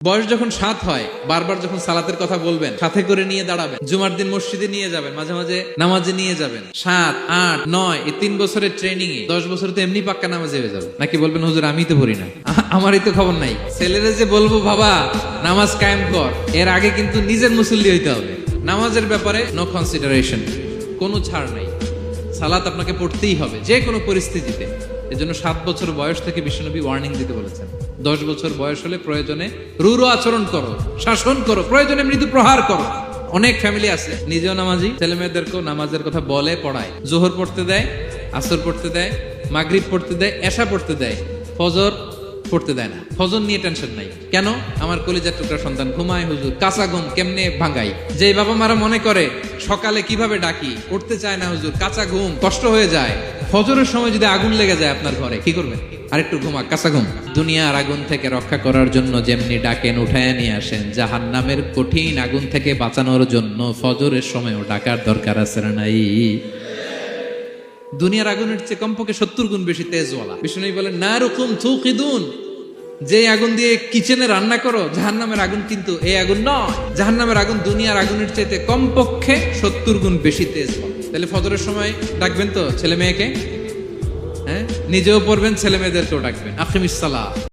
বয়স যখন 7 হয়, বারবার যখন সালাতের কথা বলবেন, সাথে করে নিয়ে দাঁড়াবেন, জুমার দিন মসজিদে নিয়ে যাবেন, মাঝে মাঝে নামাজে নিয়ে যাবেন। 7, 8, 9 এই 3 বছরের ট্রেনিং এ 10 বছর তো এমনি পাক্কা নামাজে হয়ে যাবে। নাকি বলবেন হুজুর আমি তো পড়ি না, আমারই তো খবর নাই। ছেলেরা যে বলবো বাবা নামাজ কায়েম কর, এর আগে কিন্তু নিজের মুসল্লি হইতে হবে। নামাজের ব্যাপারে নো কনসিডারেশন, কোনো ছাড় নাই। সালাত আপনাকে পড়তেই হবে যে কোনো পরিস্থিতিতে। এজন্য 7 বছর বয়স থেকে বিশ্বনবী ওয়ার্নিং দিতে বলেছেন। 10 বছর বয়স হলে প্রয়োজনে রূঢ় আচরণ করো, শাসন করো, প্রয়োজনে মৃদু প্রহার করো। অনেক ফ্যামিলি আছে নিজেও নামাজি, ছেলে মেয়েদেরকেও নামাজের কথা বলে পড়ায়। জোহর পড়তে দেয়, আসর পড়তে দেয়, মাগরিব পড়তে দেয়, এশা পড়তে দেয়, ফজর পড়তে দেয় না। ফজর নিয়ে টেনশন নাই। কেন? আমার কলিজার টুকরা সন্তান ঘুমায় হুজুর, কাঁচা ঘুম কেমনে ভাঙাই। যে বাবা মারা মনে করে সকালে কিভাবে ডাকি, উঠতে চায় না হুজুর, কাঁচা ঘুম কষ্ট হয়ে যায়। ফজরের সময় যদি আগুন লেগে যায় আপনার ঘরে, কি করবেন? আরেকটু ঘুমা, কাঁচা ঘুম। দুনিয়ার আগুন থেকে রক্ষা করার জন্য যেমনি ডাকেন, উঠায় নিয়ে আসেন, জাহান্নামের কঠিন আগুন থেকে বাঁচানোর জন্য ফজরের সময়ও ডাকার দরকার আছে না নাই? দুনিয়ার আগুনের চেয়ে কমপক্ষে 70 গুণ বেশি তেজওয়ালা। বিষ্ণু বলেন নারুকুম তুকিদুন, যে আগুন দিয়ে কিচেনে রান্না করো, জাহান্নামের আগুন কিন্তু এই আগুন নয়। জাহান্নামের আগুন দুনিয়ার আগুনের চাইতে কমপক্ষে 70 গুণ বেশি তেজওয়ালা। তাহলে ফজরের সময় ডাকবেন তো ছেলে মেয়েকে, হ্যাঁ, নিজেও পড়বেন, ছেলে মেয়েদেরকেও ডাকবেন। আকিমিস সালাহ।